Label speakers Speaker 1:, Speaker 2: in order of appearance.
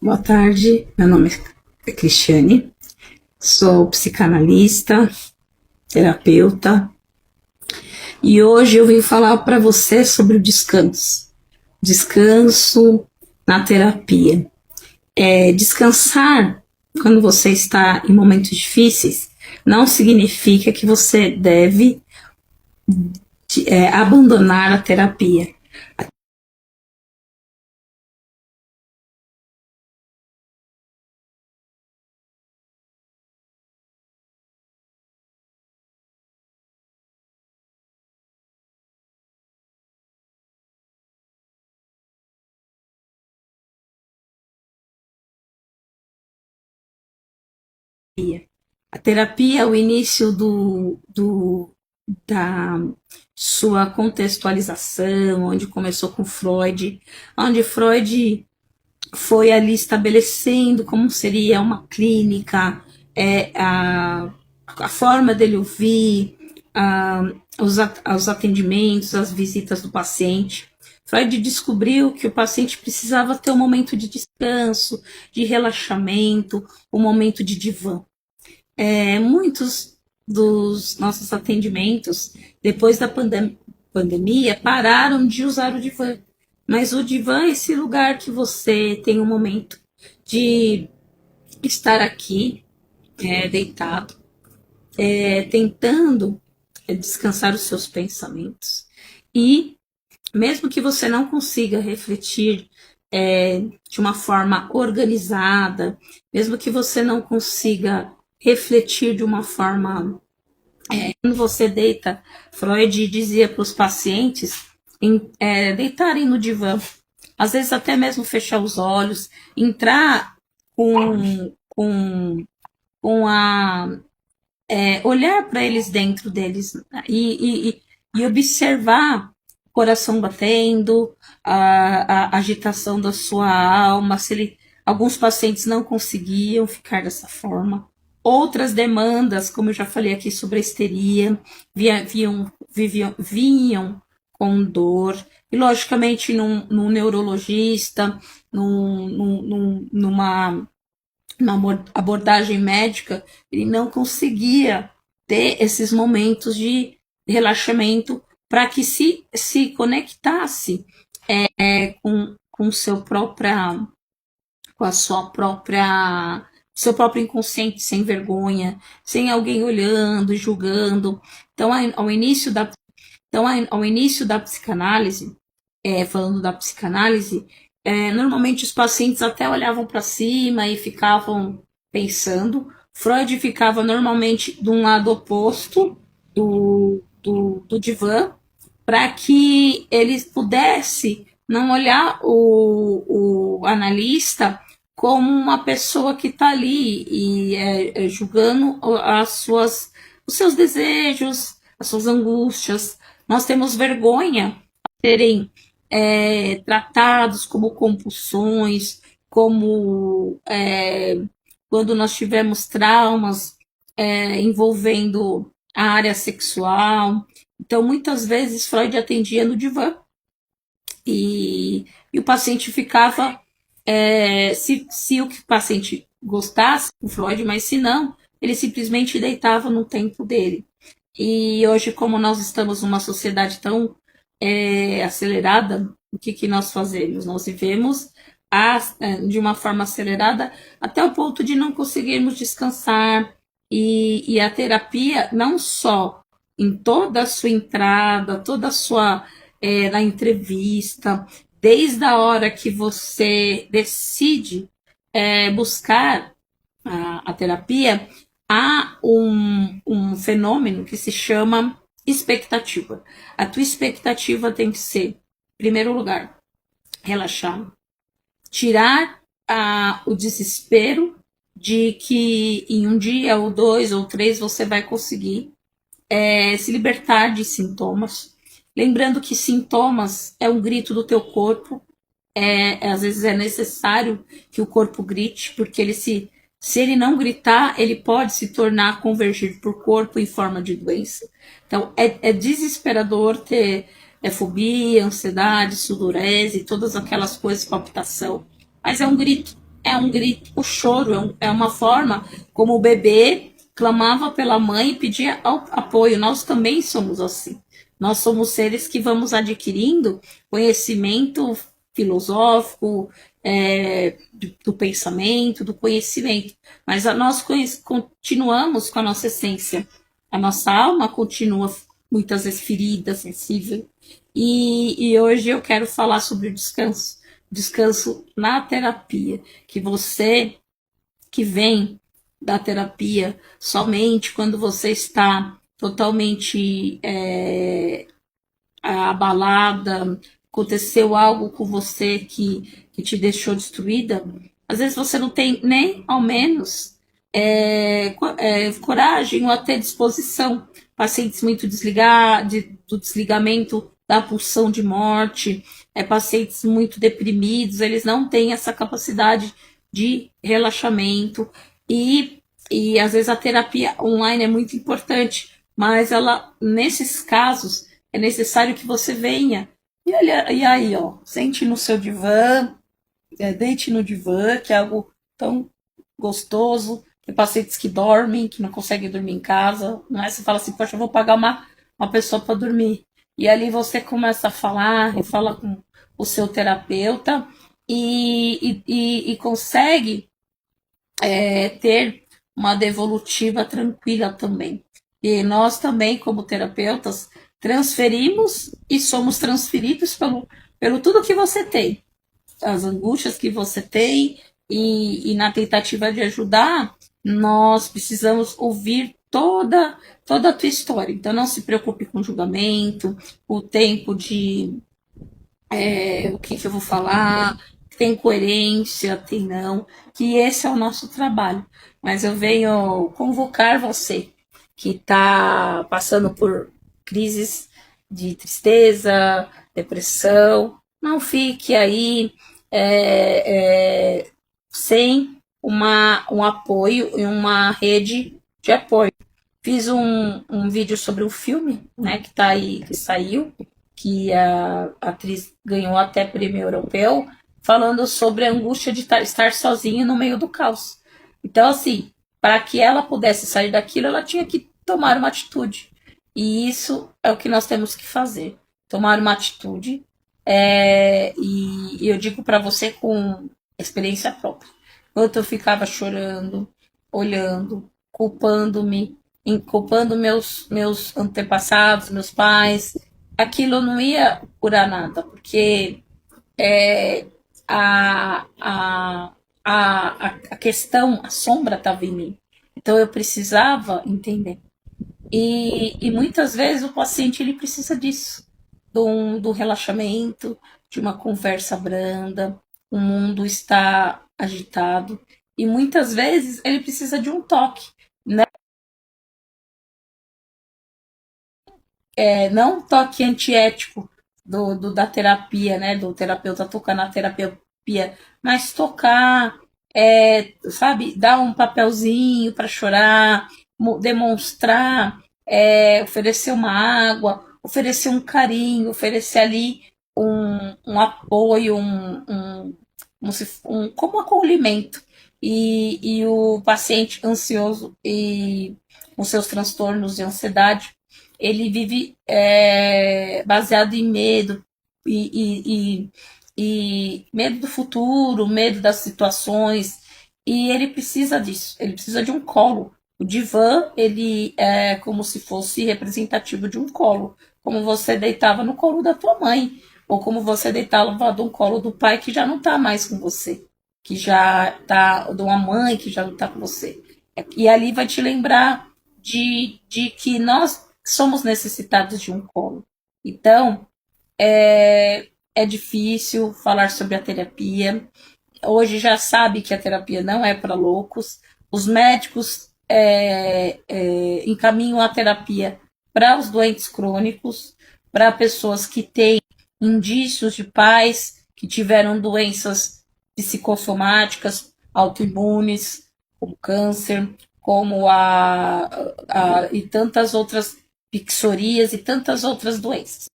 Speaker 1: Boa tarde, meu nome é Cristiane, sou psicanalista, terapeuta e hoje eu vim falar para você sobre o descanso. Descanso na terapia. Descansar quando você está em momentos difíceis não significa que você deve abandonar a terapia. A terapia é o início da sua contextualização, onde começou com Freud, onde Freud foi ali estabelecendo como seria uma clínica, a forma dele ouvir, os atendimentos, as visitas do paciente. Freud descobriu que o paciente precisava ter um momento de descanso, de relaxamento, um momento de divã. Muitos dos nossos atendimentos, depois da pandemia, pararam de usar o divã. Mas o divã é esse lugar que você tem um momento de estar aqui, deitado, tentando descansar os seus pensamentos. E mesmo que você não consiga refletir de uma forma organizada, mesmo que você não consiga refletir de uma forma. Quando você deita, Freud dizia para os pacientes deitarem no divã, às vezes até mesmo fechar os olhos, entrar com a. Olhar para eles dentro deles e observar o coração batendo, a agitação da sua alma. Alguns pacientes não conseguiam ficar dessa forma. Outras demandas, como eu já falei aqui sobre a histeria, vinham com dor. E, logicamente, num neurologista, numa abordagem médica, ele não conseguia ter esses momentos de relaxamento para que se conectasse com a sua própria seu próprio inconsciente, sem vergonha, sem alguém olhando, julgando. Então, ao início da psicanálise, falando da psicanálise, normalmente os pacientes até olhavam para cima e ficavam pensando. Freud ficava normalmente de um lado oposto do divã, para que ele pudesse não olhar o analista como uma pessoa que está ali e julgando os seus desejos, as suas angústias. Nós temos vergonha de serem tratados como compulsões, como quando nós tivemos traumas envolvendo a área sexual. Então, muitas vezes, Freud atendia no divã e o paciente ficava, se o paciente gostasse do Freud, mas se não, ele simplesmente deitava no tempo dele. E hoje, como nós estamos numa sociedade tão acelerada, o que nós fazemos? Nós vivemos de uma forma acelerada até o ponto de não conseguirmos descansar. E a terapia, não só em toda a sua entrada, toda a sua na entrevista, desde a hora que você decide buscar a terapia, há um fenômeno que se chama expectativa. A tua expectativa tem que ser, em primeiro lugar, relaxar, tirar o desespero de que em um dia, ou 2, ou 3, você vai conseguir se libertar de sintomas. Lembrando que sintomas é um grito do teu corpo. Às vezes é necessário que o corpo grite, porque se ele não gritar, ele pode se tornar convergir para o corpo em forma de doença. Então, é desesperador ter fobia, ansiedade, sudorese, todas aquelas coisas, palpitação. Mas é um grito. é um grito, o choro é uma forma como o bebê clamava pela mãe e pedia apoio. Nós também somos assim. Nós somos seres que vamos adquirindo conhecimento filosófico, do pensamento, do conhecimento, mas nós continuamos com a nossa essência. A nossa alma continua muitas vezes ferida, sensível. E hoje eu quero falar sobre o descanso. Descanso na terapia. Que você que vem da terapia somente quando você está totalmente abalada, aconteceu algo com você que te deixou destruída, às vezes você não tem nem ao menos coragem ou até disposição. Pacientes muito do desligamento da pulsão de morte, pacientes muito deprimidos, eles não têm essa capacidade de relaxamento e às vezes a terapia online é muito importante, mas ela, nesses casos, é necessário que você venha. E aí, ó, sente no seu divã, deite no divã, que é algo tão gostoso. Tem pacientes que dormem, que não conseguem dormir em casa. Não é? Você fala assim, poxa, eu vou pagar uma pessoa para dormir. E ali você começa a falar, e fala com o seu terapeuta e consegue ter uma devolutiva tranquila também. E nós também, como terapeutas, transferimos e somos transferidos pelo tudo que você tem, as angústias que você tem, e na tentativa de ajudar, nós precisamos ouvir toda a tua história. Então não se preocupe com julgamento, o tempo de o que eu vou falar, tem coerência, tem não, que esse é o nosso trabalho. Mas eu venho convocar você que está passando por crises de tristeza, depressão, não fique aí sem um apoio e uma rede de apoio. Fiz um vídeo sobre o filme, né, que tá aí, que saiu, que a atriz ganhou até prêmio europeu, falando sobre a angústia de estar sozinha no meio do caos. Então, assim, para que ela pudesse sair daquilo, ela tinha que tomar uma atitude. E isso é o que nós temos que fazer. Tomar uma atitude. E eu digo para você com experiência própria. Enquanto eu ficava chorando, olhando, culpando-me, culpando meus antepassados, meus pais, aquilo não ia curar nada, porque a, a, a questão, a sombra estava em mim. Então eu precisava entender. E muitas vezes o paciente ele precisa disso, do relaxamento, de uma conversa branda, o mundo está agitado. E muitas vezes ele precisa de um toque, né? Não um toque antiético da terapia, né? Do terapeuta tocar na terapia, mas tocar, sabe, dar um papelzinho para chorar, demonstrar, oferecer uma água, oferecer um carinho, oferecer ali um apoio, como acolhimento. E o paciente ansioso e com seus transtornos de ansiedade, ele vive baseado em medo e medo do futuro, medo das situações, e ele precisa disso, ele precisa de um colo. O divã, ele é como se fosse representativo de um colo, como você deitava no colo da tua mãe, ou como você deitava no colo do pai que já não está mais com você, que já está, de uma mãe que já não está com você. E ali vai te lembrar de que nós somos necessitados de um colo. Então, é difícil falar sobre a terapia. Hoje já sabe que a terapia não é para loucos. Os médicos encaminham a terapia para os doentes crônicos, para pessoas que têm indícios de pais que tiveram doenças psicossomáticas, autoimunes, como câncer, como e tantas outras pixorias e tantas outras doenças.